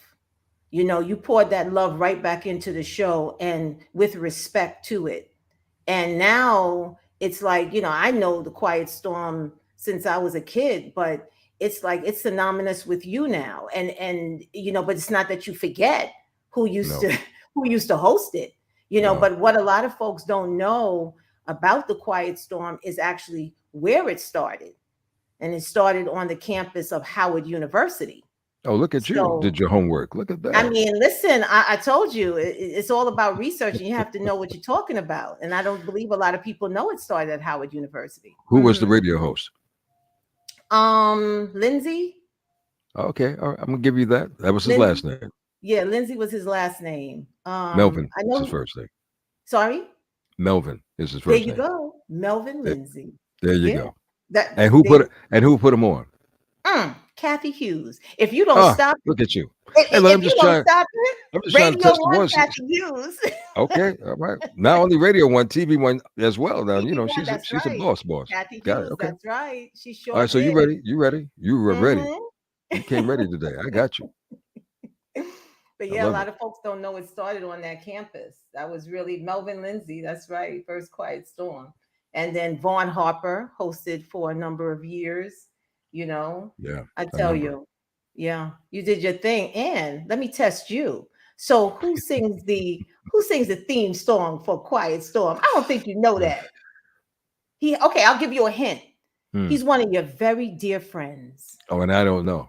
You poured that love right back into the show, and with respect to it. And now it's like, I know the Quiet Storm since I was a kid, but it's like it's synonymous with you now. And but it's not that you forget who used to host it. But what a lot of folks don't know about the Quiet Storm is actually where it started. And it started on the campus of Howard University. Oh, look at you. Did your homework. Look at that. I mean, listen, I told you, it's all about research, and you have to know what you're talking about. And I don't believe a lot of people know it started at Howard University. Who was the radio host? Lindsay. Okay. All right. I'm going to give you that. That was his last name. Yeah, Lindsay was his last name. Melvin is his first name. Sorry? Melvin is his first name. There you go. Melvin Lindsay. There you go. And who put him on? Kathy Hughes. If you don't Ah, stop look at you. it, Hey, look, if you don't stop it, I'm just trying to Radio test the One, waters. Kathy Hughes. Okay, all right. Not only radio one, TV one as well. Now, TV One, she's a that's right. boss. Kathy Got it. Hughes, Okay. that's right. She All sure right. So you did. ready? You ready? You were ready. Hmm You came ready today. I got you. But I yeah, a love lot it. of folks don't know it started on that campus. That was really Melvin Lindsay. That's right. First Quiet Storm. And then Vaughn Harper hosted for a number of years. You know, Yeah, I I tell remember. you, yeah, you did your thing. And let me test you. So who sings the theme song for Quiet Storm? I don't think you know Mm. that. Okay, I'll give you a hint. Hmm. He's one of your very dear friends. Oh, and I don't know.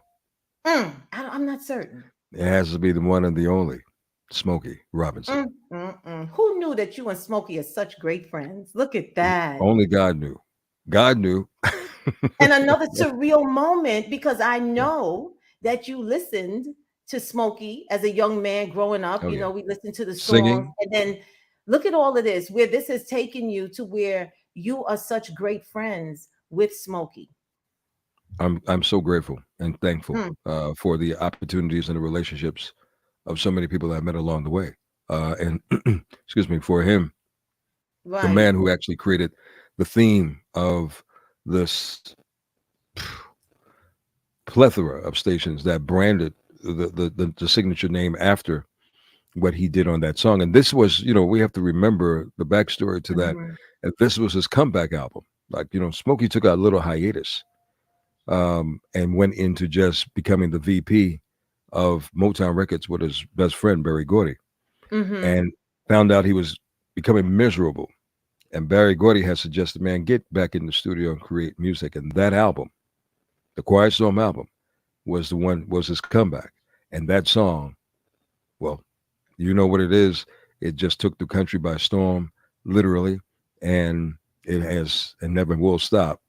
I'm not certain. It has to be the one and the only, Smokey Robinson. Who knew that you and Smokey are such great friends? Look at that. Only God knew. God knew. And another surreal moment because I know that you listened to Smokey as a young man growing up. Oh You yeah. know, we listened to the songs. Singing. And then look at all of this, where this has taken you to where you are such great friends with Smokey. I'm so grateful and thankful Hmm, for the opportunities and the relationships of so many people I met along the way. And excuse me, for him, the right. man who actually created the theme of this plethora of stations that branded the signature name after what he did on that song. And this was, we have to remember the backstory to that. Mhm, And this was his comeback album. Like, Smokey took a little hiatus and went into just becoming the VP of Motown Records with his best friend, Barry Gordy, mhm, and found out he was becoming miserable. And Barry Gordy had suggested, man, get back in the studio and create music. And that album, the Quiet Storm album, was his comeback. And that song, well, you know what it is. It just took the country by storm, literally, and it has and never will stop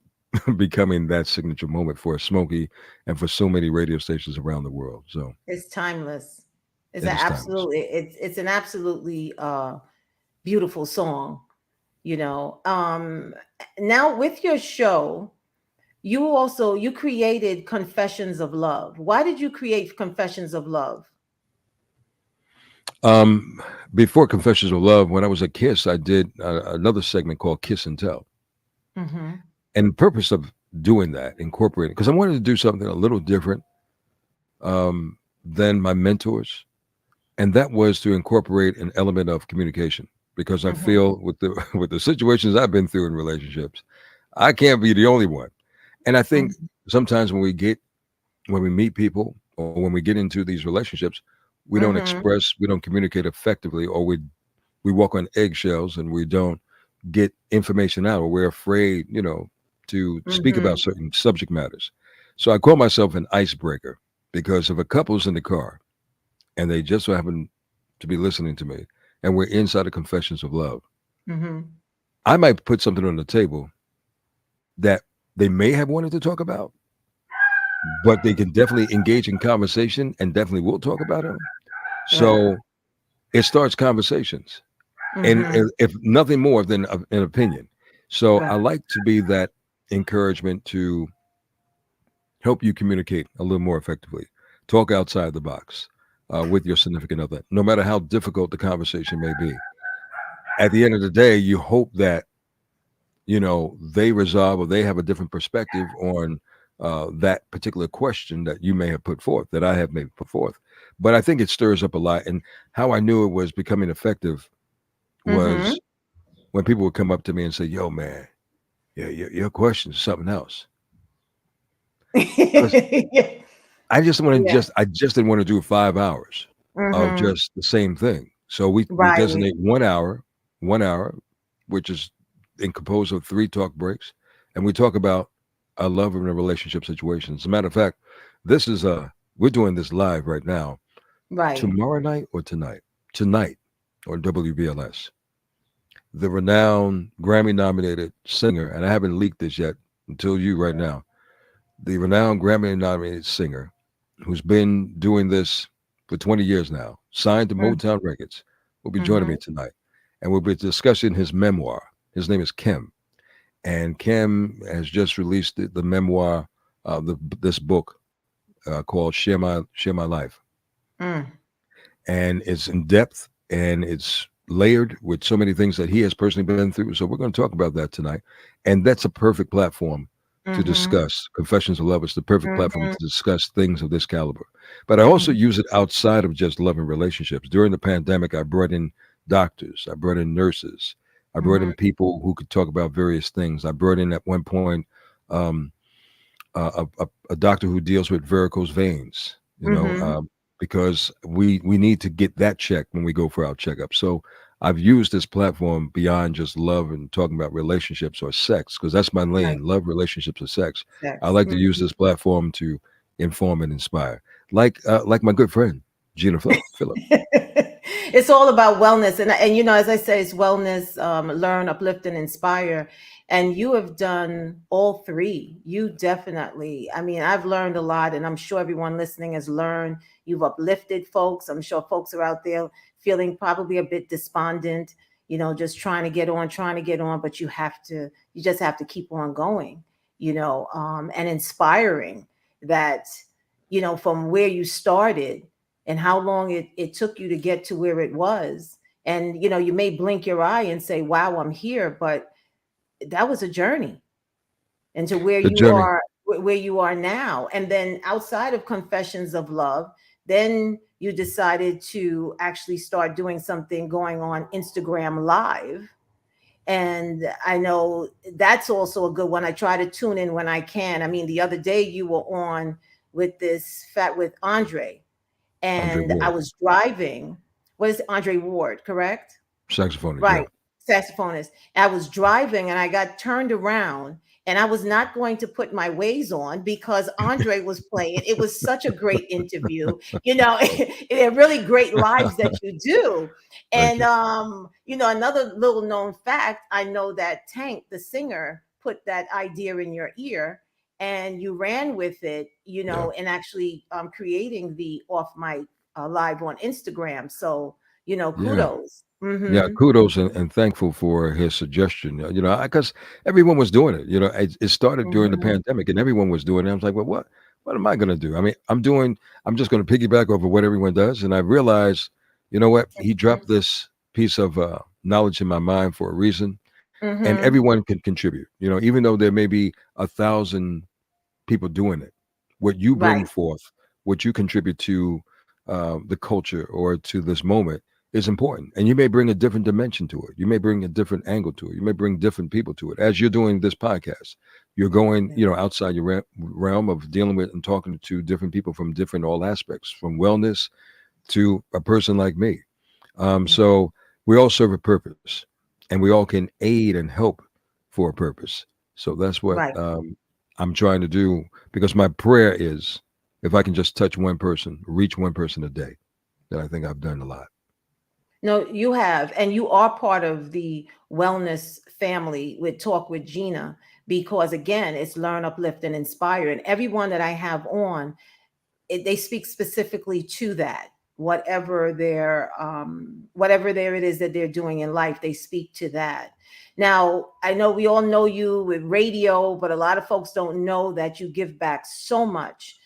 becoming that signature moment for Smokey and for so many radio stations around the world. So It's timeless. it is timeless. It's an absolutely beautiful song, you know. Now with your show, you created Confessions of Love. Why did you create Confessions of Love? Um, Before Confessions of Love, when I was at Kiss, I did another segment called Kiss and Tell. Mm-hmm. And the purpose of doing that, incorporating, because I wanted to do something a little different than my mentors, and that was to incorporate an element of communication. Because I Mm-hmm. feel with the with the situations I've been through in relationships, I can't be the only one. And I think Mm-hmm. sometimes when we meet people or when we get into these relationships, we don't Mm-hmm. express, we don't communicate effectively, or we walk on eggshells and we don't get information out, or we're afraid, to speak Mm-hmm. about certain subject matters. So I call myself an icebreaker because if a couple's in the car and they just so happen to be listening to me and we're inside of Confessions of Love, Mm-hmm. I might put something on the table that they may have wanted to talk about, but they can definitely engage in conversation and definitely will talk about it. Right. So it starts conversations, and Mm-hmm. if nothing more than an opinion. So Right. I like to be that encouragement to help you communicate a little more effectively. Talk outside the box with your significant other, no matter how difficult the conversation may be. At the end of the day, you hope that they resolve or they have a different perspective on that particular question that you may have put forth, that I have maybe put forth. But I think it stirs up a lot. And how I knew it was becoming effective Mm-hmm. was when people would come up to me and say, "Yo, man, yeah, your question is something else." Because Yeah. Yeah. I just didn't want to do 5 hours of Mm-hmm. just the same thing. So we Right. designate 1 hour, which is composed of 3 talk breaks, and we talk about our love and relationship situations. As a matter of fact, this is we're doing this live right now. Right. Tomorrow night or tonight? Tonight on WBLS. The renowned Grammy-nominated singer, and I haven't leaked this yet until you right now. The renowned Grammy-nominated singer who's been doing this for 20 years now, signed to Motown Records, will be joining Mm-hmm. me tonight. And we'll be discussing his memoir. His name is Kim. And Kim has just released the memoir, this book. called Share My Life, Mm, and it's in depth and it's layered with so many things that he has personally been through. So we're going to talk about that tonight, and that's a perfect platform to mm-hmm, discuss. Confessions of Love is the perfect platform mm-hmm, to discuss things of this caliber. But I also mm-hmm, use it outside of just love and relationships. During the pandemic, I brought in doctors, I brought in nurses, I brought mm-hmm, in people who could talk about various things. I brought in at one point um, a doctor who deals with varicose veins, mm-hmm. because we need to get that checked when we go for our checkup. So I've used this platform beyond just love and talking about relationships or sex, because that's my Right. lane: love, relationships, or sex. I Sex. like to use Mhm. this platform to inform and inspire, like my good friend Gina Phillip. It's all about wellness, and as I say, it's wellness, learn, uplift, and inspire. And you have done all three. You definitely, I mean, I've learned a lot, and I'm sure everyone listening has learned. You've uplifted folks. I'm sure folks are out there feeling probably a bit despondent, just trying to get on, but you just have to keep on going, and inspiring that, from where you started and how long it took you to get to where it was. And you may blink your eye and say, wow, I'm here, but that was a journey into The journey. where you are now. And then outside of Confessions of Love, then you decided to actually start doing something, going on Instagram Live. And I know that's also a good one. I try to tune in when I can. I mean, the other day you were on with this fat with Andre, Andre and I Ward, was driving. What is it? Andre Ward, correct? saxophonist. Yeah, Right, saxophonist. I was driving and I got turned around, and I was not going to put my Waze on because Andre was playing. It was such a great interview. They're really great lives that you do. thank And you. another little known fact, I know that Tank, the singer, put that idea in your ear and you ran with it, Yeah, and actually creating the off mic live on Instagram. So, yeah. kudos. Yeah, Mm-hmm. kudos and thankful for his suggestion. Because everyone was doing it. It started during the Mhm, pandemic, and everyone was doing it. I was like, well, what am I going to do? I mean, I'm just going to piggyback over what everyone does, and I realized, you know what? He dropped this piece of knowledge in my mind for a reason, and mhm. everyone can contribute. Even though there may be 1,000 people doing it, what you bring Right. forth, what you contribute to the culture or to this moment is important. And you may bring a different dimension to it. You may bring a different angle to it. You may bring different people to it. As you're doing this podcast, you're going, outside your realm of dealing with and talking to different people from different all aspects, from wellness to a person like me. Mhm. So we all serve a purpose, and we all can aid and help for a purpose. So that's what Right. I'm trying to do, because my prayer is, if I can just touch one person, reach one person a day, then I think I've done a lot. No, you have, and you are part of the wellness family with Talk with Gina, because again, it's learn, uplift, and inspire. And everyone that I have on, they speak specifically to that. Whatever there it is that they're doing in life, they speak to that. Now, I know we all know you with radio, but a lot of folks don't know that you give back so much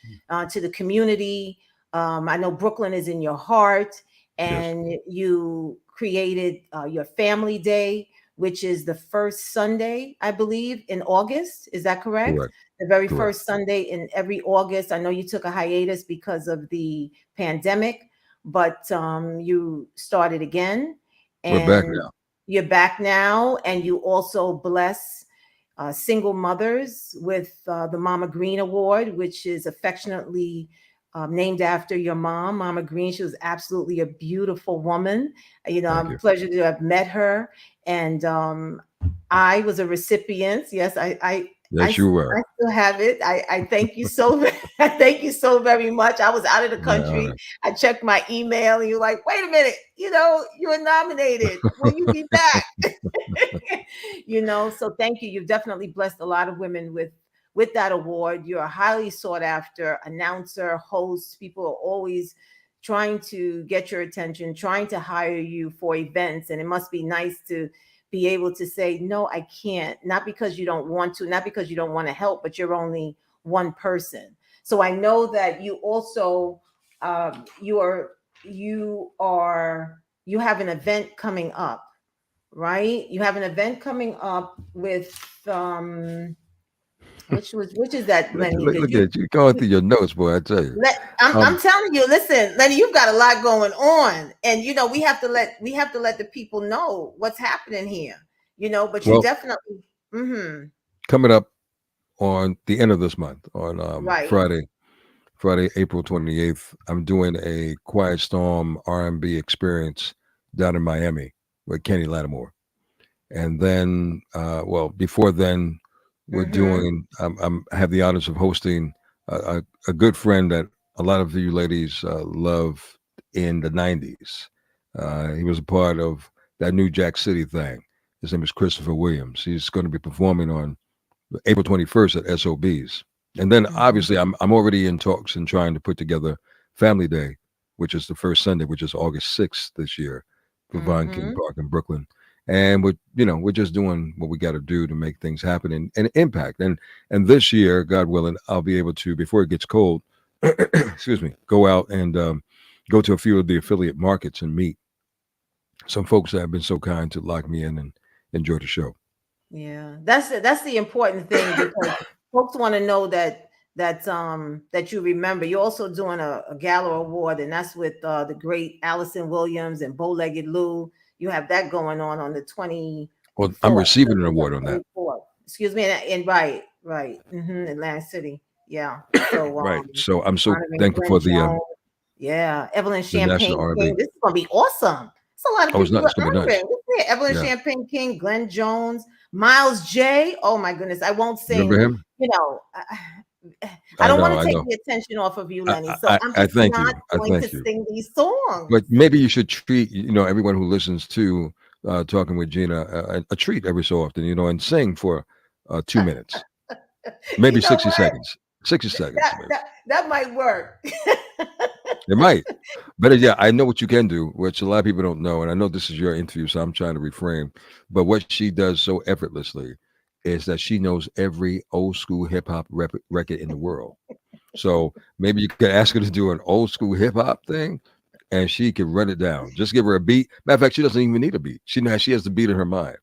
to the community. I know Brooklyn is in your heart, Yes, and you created your Family Day, which is the first Sunday, I believe, in August. Is that correct? correct, The very correct. first Sunday in every August. I know you took a hiatus because of the pandemic, but you started again, We're back and now. you're back now, and you also bless single mothers with the Mama Green Award, which is affectionately named after your mom, Mama Green. She was absolutely a beautiful woman. Thank I'm you. pleasure to have met her, and I was a recipient. Yes, I, Yes, you I were. still have it. I thank you so I thank you so very much. I was out of the My country. honor. I checked my email, and you're like, wait a minute, you were nominated. Will you be back? So thank you. You've definitely blessed a lot of women with that award. You're a highly sought after announcer, host. People are always trying to get your attention, trying to hire you for events. And it must be nice to be able to say, no, I can't, not because you don't want to, not because you don't want to help, but you're only one person. So I know that you also you have an event coming up, right? You have an event coming up with which is that, Lenny? Look, Did look at you going through your notes, boy. I tell you. I'm telling you, listen, Lenny, you've got a lot going on, and we have to let the people know what's happening here. But you Well, definitely, coming up on the end of this month, on right. Friday, April 28th, I'm doing a Quiet Storm R&B experience down in Miami with Kenny Lattimore. And then, before then, I have the honors of hosting a good friend that a lot of you ladies love in the 90s. He was a part of that new Jack City thing. His name is Christopher Williams. He's going to be performing on April 21st at SOB's. And then obviously I'm already in talks and trying to put together Family Day, which is the first Sunday, which is August 6th this year for Von King Park in Brooklyn. And we're just doing what we got to do to make things happen and impact. And this year, God willing, I'll be able to, before it gets cold, excuse me, go out and go to a few of the affiliate markets and meet some folks that have been so kind to lock me in and enjoy the show. Yeah, that's the important thing, because folks want to know that you remember. You're also doing a gala award, and that's with the great Allison Williams and Bow-Legged Lou. You have that going on the 24th. Well, I'm receiving an award on that. Excuse me, and right, Atlantic City. Yeah. So right. So I'm so honoring thankful Glenn for Jones. Evelyn Champagne King. This is gonna be awesome. It's a lot of people honoring. Nice. Evelyn Champagne King, Glenn Jones, Miles J. Oh my goodness, I won't sing. Remember him? I don't want to take the attention off of you, Lenny. So I'm just not going to sing these songs. But maybe you should treat everyone who listens to Talking with Gina a treat every so often, and sing for 2 minutes, maybe 60 seconds. 60 seconds. That might work. It might. But yeah, I know what you can do, which a lot of people don't know. And I know this is your interview, so I'm trying to reframe. But what she does so effortlessly is that she knows every old school hip hop record in the world. So maybe you could ask her to do an old school hip hop thing and she can run it down. Just give her a beat. Matter of fact, she doesn't even need a beat. She has the beat in her mind.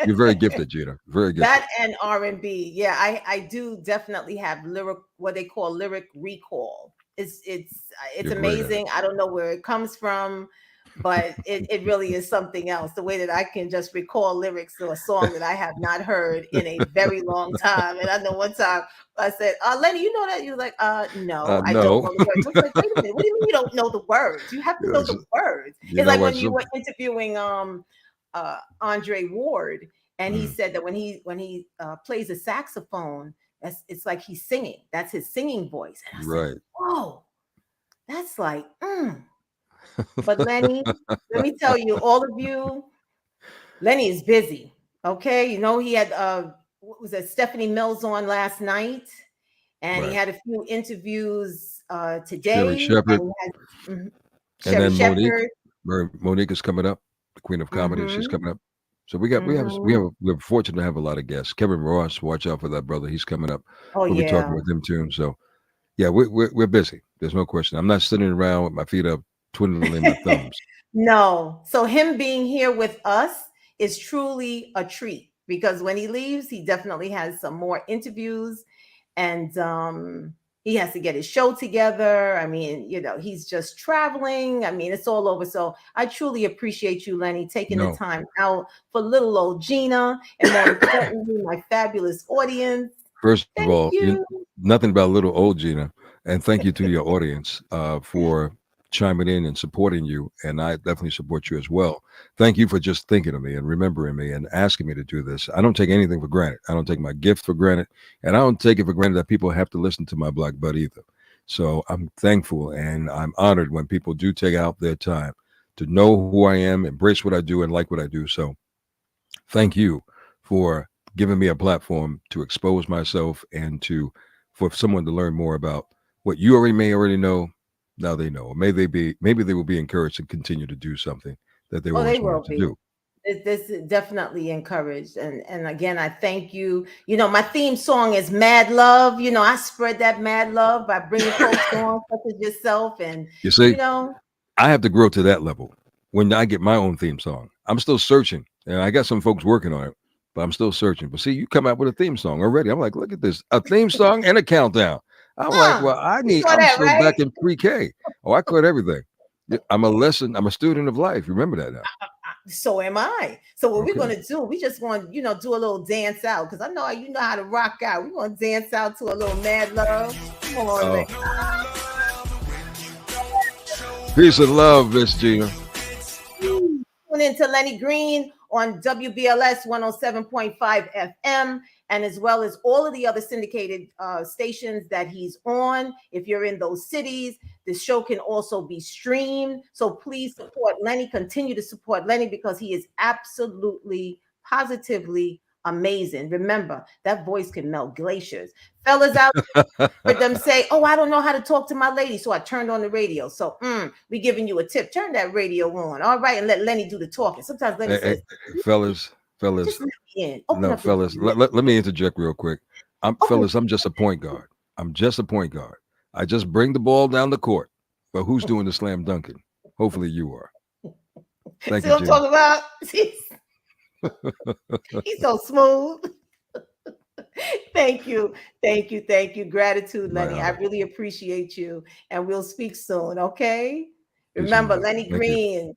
You're very gifted, Gina. Very gifted. That and R&B. Yeah, I do definitely have what they call lyric recall. It's amazing. I don't know where it comes from, but it really is something else. The way that I can just recall lyrics to a song that I have not heard in a very long time. And I know one time I said, Lenny, you know that? You're like, no, I don't know the words. I was like, wait a minute, what do you mean you don't know the words? You have to know the words. It's like when you were interviewing Andre Ward, and he said that when he plays a saxophone, it's like he's singing. That's his singing voice. And I said, whoa, that's like, But Lenny, let me tell you, all of you, Lenny is busy. Okay. He had what was it, Stephanie Mills on last night, and he had a few interviews today. Sherry Shepherd. And then Monique is coming up, the Queen of Comedy. She's coming up. So we're fortunate to have a lot of guests. Kevin Ross, watch out for that brother. He's coming up. We'll be talking with him too. So yeah, we're busy. There's no question. I'm not sitting around with my feet up, twiddling my thumbs. No. So him being here with us is truly a treat, because when he leaves, he definitely has some more interviews, and he has to get his show together. I mean, he's just traveling. I mean, it's all over. So I truly appreciate you, Lenny, taking the time out for little old Gina, and more importantly, my fabulous audience. First of all, nothing about little old Gina. And thank you to your audience for chiming in and supporting you. And I definitely support you as well. Thank you for just thinking of me and remembering me and asking me to do this. I don't take anything for granted. I don't take my gift for granted. And I don't take it for granted that people have to listen to my Black Butt either. So I'm thankful and I'm honored when people do take out their time to know who I am, embrace what I do, and like what I do. So thank you for giving me a platform to expose myself and for someone to learn more about what you may already know. Now they know. Maybe they will be encouraged to continue to do something that they always wanted to do. This is definitely encouraged. And again, I thank you. You know, my theme song is Mad Love. You know, I spread that mad love by bringing folks on, such as yourself. And, You see, you know, I have to grow to that level when I get my own theme song. I'm still searching, and I got some folks working on it, but I'm still searching. But see, you come out with a theme song already. I'm like, look at this, a theme song and a countdown. I'm like, well, you saw I'm that, still back right? in pre-K. Oh, I caught everything. I'm a student of life. Remember that now. So am I. So what we're Okay. gonna do, we just want to, do a little dance out because I know you know how to rock out. We're gonna dance out to a little Mad Love. Come on, Oh, Lenny. peace and love, Miss Gina. Tune into Lenny Green on WBLS 107.5 FM, and as well as all of the other syndicated stations that he's on. If you're in those cities, this show can also be streamed. So please support Lenny. Continue to support Lenny because he is absolutely, positively amazing. Remember, that voice can melt glaciers. Fellas out, heard them say, "Oh, I don't know how to talk to my lady," so I turned on the radio. So we giving you a tip. Turn that radio on, all right, and let Lenny do the talking. Sometimes Lenny Hey, says, fellas, "Just let me in. Open no, up the door." fellas. Let me interject real quick. Fellas, I'm just a point guard. I'm just a point guard. I just bring the ball down the court. But who's doing the slam dunking? Hopefully you are. Thank See you, what I'm Gina. talking about? He's so smooth. Thank you. Thank you. Thank you. Gratitude, My Lenny. I honor. really appreciate you. And we'll speak soon. Okay. Peace and Remember, love. Lenny Thank you. Green,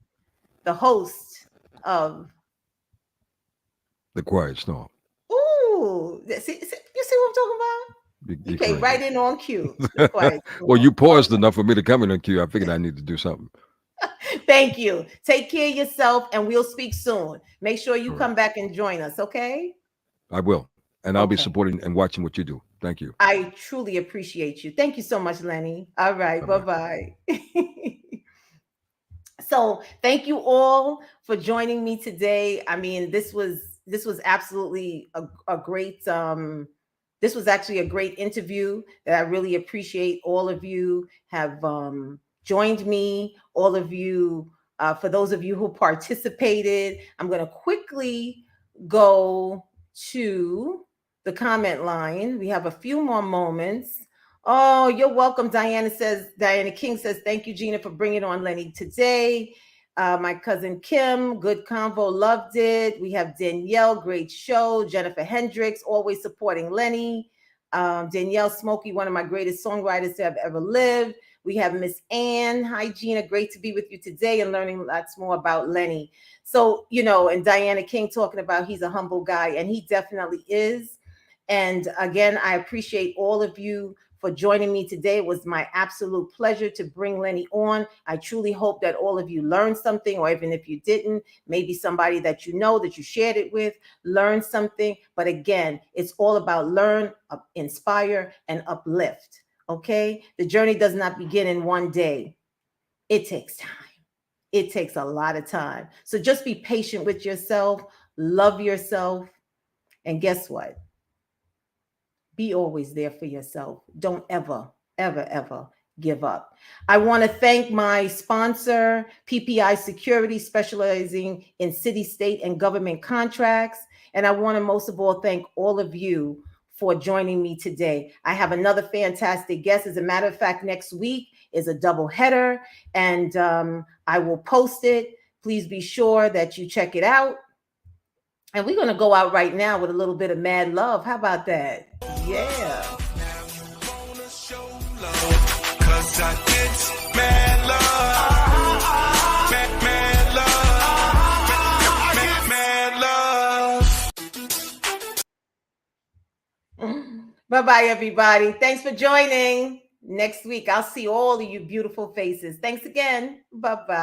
the host of The Quiet Storm. Ooh, you see what I'm talking about? You You came claim right it. in on cue. The quiet Well, storm. you paused enough for me to come in on cue. I figured I need to do something. Thank you. Take care of yourself, and we'll speak soon. Make sure you All right. come back and join us, okay? I will. And I'll be Okay. supporting and watching what you do. Thank you. I truly appreciate you. Thank you so much, Lenny. All right. Bye-bye. Bye-bye. So thank you all for joining me today. I mean, this was absolutely a great this was actually a great interview that I really appreciate. All of you have joined me, all of you, for those of you who participated. I'm going to quickly go to the comment line. We have a few more moments. Oh, you're welcome. Diana King says, thank you, Gina, for bringing on Lenny today. My cousin Kim, good convo, loved it. We have Danielle, great show. Jennifer Hendricks, always supporting Lenny. Danielle Smokey, one of my greatest songwriters to have ever lived. We have Miss Ann. Hi, Gina. Great to be with you today and learning lots more about Lenny. So, and Diana King talking about he's a humble guy, and he definitely is. And again, I appreciate all of you for joining me today. It was my absolute pleasure to bring Lenny on. I truly hope that all of you learned something, or even if you didn't, maybe somebody that you know that you shared it with learned something. But again, it's all about learn, inspire, and uplift. Okay? The journey does not begin in one day. It takes time. It takes a lot of time. So just be patient with yourself, love yourself, and guess what? Be always there for yourself. Don't ever, ever, ever give up. I want to thank my sponsor, PPI Security, specializing in city, state, and government contracts. And I want to most of all thank all of you for joining me today. I have another fantastic guest. As a matter of fact, next week is a double header, and I will post it. Please be sure that you check it out. And we're going to go out right now with a little bit of Mad Love. How about that? Yeah. Bye-bye, everybody. Thanks for joining. Next week, I'll see all of you beautiful faces. Thanks again. Bye-bye.